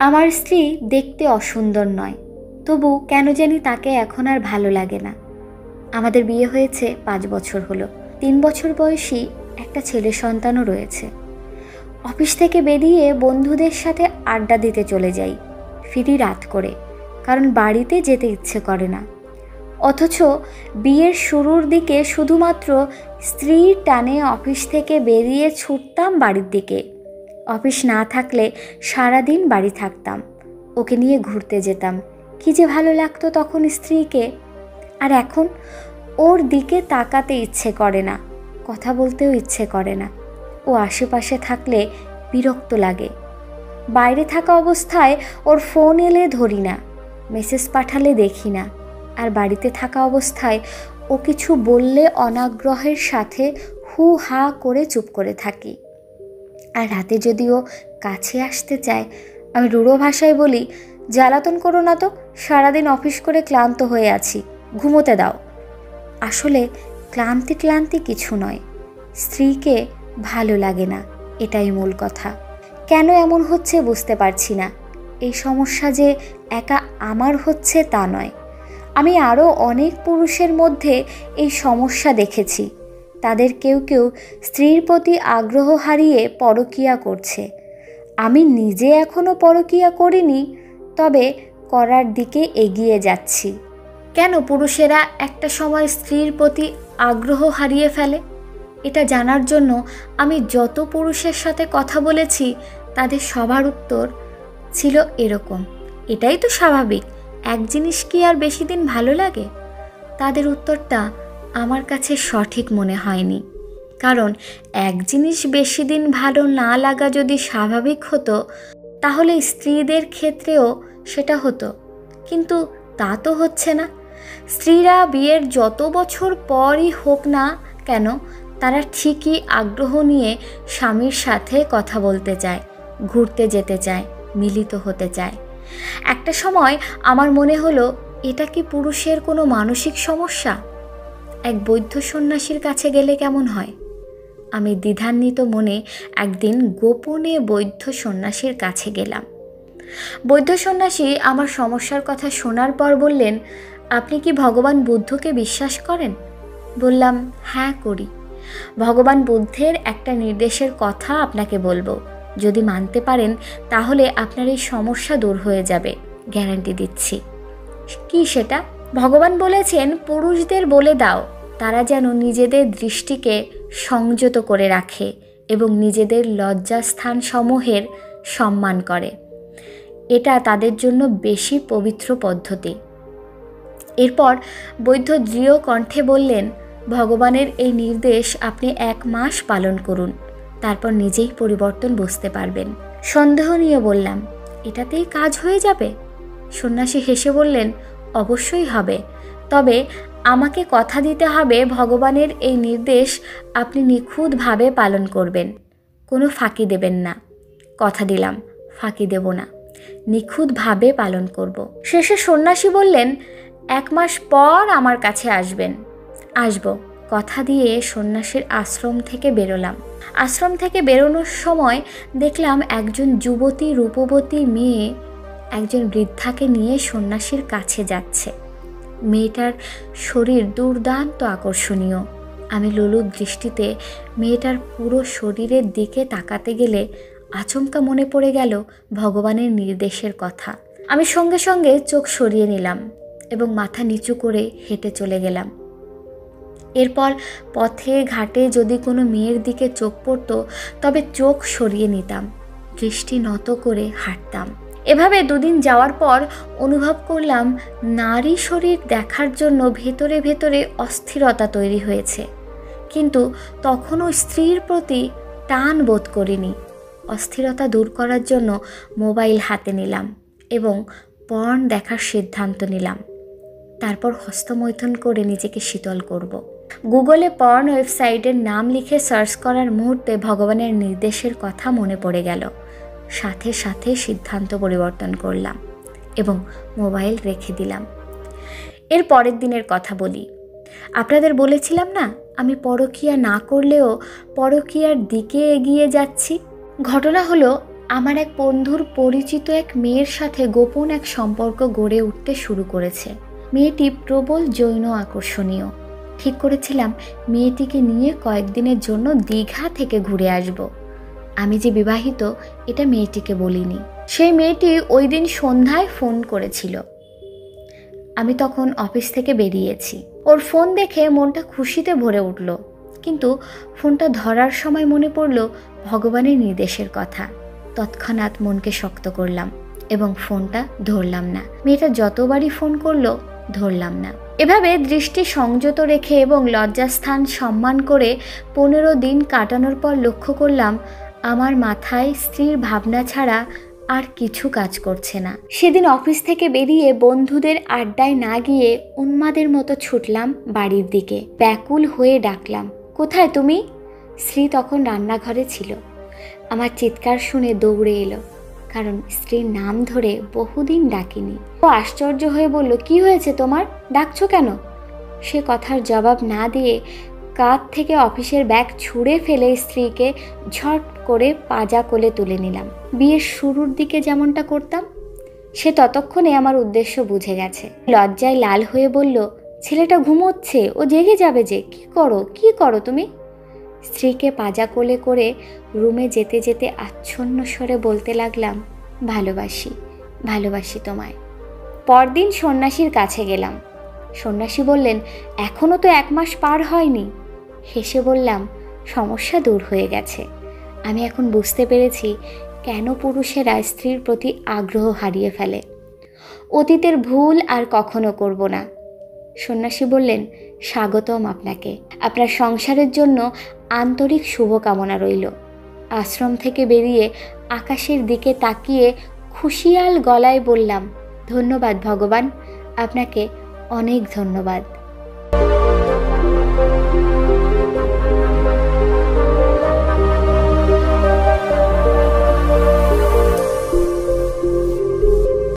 আমার স্ত্রী দেখতে অসুন্দর নয়, তবু কেন জানি তাকে এখন আর ভালো লাগে না। আমাদের বিয়ে হয়েছে 5 বছর হলো। 3 বছর বয়সী একটা ছেলে সন্তানও রয়েছে। অফিস থেকে বেরিয়ে বন্ধুদের সাথে আড্ডা দিতে চলে যাই, ফিরি রাত করে, কারণ বাড়িতে যেতে ইচ্ছে করে না। অথচ বিয়ের শুরুর দিকে শুধুমাত্র স্ত্রীর টানে অফিস থেকে বেরিয়ে ছুটতাম বাড়ির দিকে। অফিস না থাকলে সারাদিন বাড়ি থাকতাম, ওকে নিয়ে ঘুরতে যেতাম। কি যে ভালো লাগতো তখন স্ত্রীকে। আর এখন ওর দিকে তাকাতে ইচ্ছে করে না, কথা বলতেও ইচ্ছে করে না। ও আশেপাশে থাকলে বিরক্ত লাগে। বাইরে থাকা অবস্থায় ওর ফোন এলে ধরি না, মেসেজ পাঠালে দেখি না। আর বাড়িতে থাকা অবস্থায় ও কিছু বললে অনাগ্রহের সাথে হু হা করে চুপ করে থাকি। আর রাতে যদি ও কাছে আসতে চায়, আমি রূঢ় ভাষায় বলি, জ্বালাতন করো না তো, সারাদিন অফিস করে ক্লান্ত হয়ে আছি, ঘুমোতে দাও। আসলে ক্লান্তি কিছু নয়, স্ত্রীকে ভালো লাগে না, এটাই মূল কথা। কেন এমন হচ্ছে বুঝতে পারছি না। এই সমস্যা যে একা আমার হচ্ছে তা নয়, আমি আরও অনেক পুরুষের মধ্যে এই সমস্যা দেখেছি। তাদের কেউ কেউ স্ত্রীর প্রতি আগ্রহ হারিয়ে পরকীয়া করছে। আমি নিজে এখনও পরকীয়া করিনি, তবে করার দিকে এগিয়ে যাচ্ছি। কেন পুরুষেরা একটা সময় স্ত্রীর প্রতি আগ্রহ হারিয়ে ফেলে? এটা জানার জন্য আমি যত পুরুষের সাথে কথা বলেছি, তাদের সবার উত্তর ছিল এরকম, এটাই তো স্বাভাবিক, এক জিনিস কি আর বেশি দিন ভালো লাগে? তাদের উত্তরটা আমার কাছে সঠিক মনে হয়নি। কারণ এক জিনিস বেশি দিন ভালো না লাগা যদি স্বাভাবিক হতো, তাহলে স্ত্রীদের ক্ষেত্রেও সেটা হতো। কিন্তু তা তো হচ্ছে না। স্ত্রীরা বিয়ের যত বছর পরই হোক না কেন, তারা ঠিকই আগ্রহ নিয়ে স্বামীর সাথে কথা বলতে চায়, ঘুরতে যেতে চায়, মিলিত হতে চায়। একটা সময় আমার মনে হলো, এটা কি পুরুষের কোনো মানসিক সমস্যা? এক বৌদ্ধ সন্ন্যাসীর কাছে গেলে কেমন হয়? আমি দ্বিধান্বিত মনে একদিন গোপনে বৌদ্ধ সন্ন্যাসীর কাছে গেলাম। বৌদ্ধ সন্ন্যাসী আমার সমস্যার কথা শোনার পর বললেন, আপনি কি ভগবান বুদ্ধকে বিশ্বাস করেন? বললাম, হ্যাঁ করি। ভগবান বুদ্ধের একটা নির্দেশের কথা আপনাকে বলবো, যদি মানতে পারেন তাহলে আপনার এই সমস্যা দূর হয়ে যাবে, গ্যারান্টি দিচ্ছি। কি সেটা? ভগবান বলেছেন, পুরুষদের বলে দাও তারা যেন নিজেদের দৃষ্টিকে সংযত করে রাখে এবং নিজেদের লজ্জাস্থান সমূহের সম্মান করে। এটা তাদের জন্য বেশি পবিত্র পদ্ধতি। এরপর বৌদ্ধ দৃঢ় কণ্ঠে বললেন, ভগবানের এই নির্দেশ আপনি 1 মাস পালন করুন, তারপর নিজেই পরিবর্তন বুঝতে পারবেন। সন্দেহ নিয়ে বললাম, এটাতেই কাজ হয়ে যাবে? সন্ন্যাসী হেসে বললেন, অবশ্যই হবে, তবে আমাকে কথা দিতে হবে ভগবানের এই নির্দেশ আপনি নিখুঁতভাবে পালন করবেন, কোনো ফাঁকি দেবেন না। কথা দিলাম, ফাঁকি দেব না, নিখুঁতভাবে পালন করব। শেষে সন্ন্যাসী বললেন, 1 মাস পর আমার কাছে আসবেন। আসব, কথা দিয়ে সন্ন্যাসীর আশ্রম থেকে বেরোলাম। আশ্রম থেকে বেরোনোর সময় দেখলাম একজন যুবতী রূপবতী মেয়ে একজন বৃদ্ধাকে নিয়ে সন্ন্যাসীর কাছে যাচ্ছে। মেয়েটার শরীর দুর্দান্ত আকর্ষণীয়। আমি লোলুপ দৃষ্টিতে মেয়েটার পুরো শরীরের দিকে তাকাতে গেলে আচমকা মনে পড়ে গেল ভগবানের নির্দেশের কথা। আমি সঙ্গে সঙ্গে চোখ সরিয়ে নিলাম এবং মাথা নিচু করে হেঁটে চলে গেলাম। এরপর পথে ঘাটে যদি কোনো মেয়ের দিকে চোখ পড়ত, তবে চোখ সরিয়ে নিতাম, দৃষ্টি নত করে হাঁটতাম। এভাবে 2 দিন যাওয়ার পর অনুভব করলাম, নারী শরীর দেখার জন্য ভেতরে ভেতরে অস্থিরতা তৈরি হয়েছে। কিন্তু তখনও স্ত্রীর প্রতি টান বোধ করিনি। অস্থিরতা দূর করার জন্য মোবাইল হাতে নিলাম এবং পর্ন দেখার সিদ্ধান্ত নিলাম। তারপর হস্তমৈথুন করে নিজেকে শীতল করব। গুগলে পর্ন ওয়েবসাইটের নাম লিখে সার্চ করার মুহূর্তে ভগবানের নির্দেশের কথা মনে পড়ে গেল। সাথে সাথে সিদ্ধান্ত পরিবর্তন করলাম এবং মোবাইল রেখে দিলাম। এর পরের দিনের কথা বলি। আপনাদের বলেছিলাম না, আমি পরকীয়া না করলেও পরকীয়ার দিকে এগিয়ে যাচ্ছি। ঘটনা হলো, আমার এক বন্ধুর পরিচিত এক মেয়ের সাথে গোপন এক সম্পর্ক গড়ে উঠতে শুরু করেছে। মেয়েটি প্রবল যৌন আকর্ষণীয়। ঠিক করেছিলাম মেয়েটিকে নিয়ে কয়েকদিনের জন্য দীঘা থেকে ঘুরে আসব। আমি যে বিবাহিত এটা মেয়েটিকে বলিনি। সেই মেয়েটি ওই দিন সন্ধ্যায় ফোন করেছিল। আমি তখন অফিস থেকে বেরিয়েছি। ওর ফোন দেখে মনটা খুশিতে ভরে উঠল, কিন্তু ফোনটা ধরার সময় মনে পড়ল ভগবানের নির্দেশের কথা। তৎক্ষণাৎ মনকে শক্ত করলাম এবং ফোনটা ধরলাম না। মেয়েটা যতবারই ফোন করলো ধরলাম না। এভাবে দৃষ্টি সংযত রেখে এবং লজ্জাস্থান সম্মান করে 15 দিন কাটানোর পর লক্ষ্য করলাম আমার মাথায় স্ত্রীর ভাবনা ছাড়া আর কিছু কাজ করছে না। সেদিন অফিস থেকে বেরিয়ে বন্ধুদের আড্ডায় না গিয়ে উন্মাদের মতো ছুটলাম বাড়ির দিকে। ব্যাকুল হয়ে ডাকলাম, কোথায় তুমি? স্ত্রী তখন রান্নাঘরে ছিল। আমার চিৎকার শুনে দৌড়ে এলো, কারণ স্ত্রীর নাম ধরে বহুদিন ডাকিনি। ও আশ্চর্য হয়ে বলল, কি হয়েছে তোমার, ডাকছো কেন? সে কথার জবাব না দিয়ে কাঁধ থেকে অফিসের ব্যাগ ছুঁড়ে ফেলে স্ত্রীকে ঝট করে পাজা কোলে তুলে নিলাম। বিয়ের শুরুর দিকে যেমনটা করতাম। সে ততক্ষণে আমার উদ্দেশ্য বুঝে গেছে। লজ্জায় লাল হয়ে বলল, ছেলেটা ঘুমোচ্ছে, ও জেগে যাবে যে। কি করো তুমি? স্ত্রীকে পাজা কোলে করে রুমে যেতে যেতে আচ্ছন্ন স্বরে বলতে লাগলাম, ভালোবাসি তোমায়। পরদিন সন্ন্যাসীর কাছে গেলাম। সন্ন্যাসী বললেন, এখনো তো 1 মাস পার হয়নি। হেসে বললাম, সমস্যা দূর হয়ে গেছে। আমি এখন বুঝতে পেরেছি কেন পুরুষেরা স্ত্রীর প্রতি আগ্রহ হারিয়ে ফেলে। অতীতের ভুল আর কখনো করব না। সন্ন্যাসী বললেন, স্বাগতম আপনাকে। আপনার সংসারের জন্য আন্তরিক শুভকামনা রইল। আশ্রম থেকে বেরিয়ে আকাশের দিকে তাকিয়ে খুশিয়াল গলায় বললাম, ধন্যবাদ ভগবান, আপনাকে অনেক ধন্যবাদ।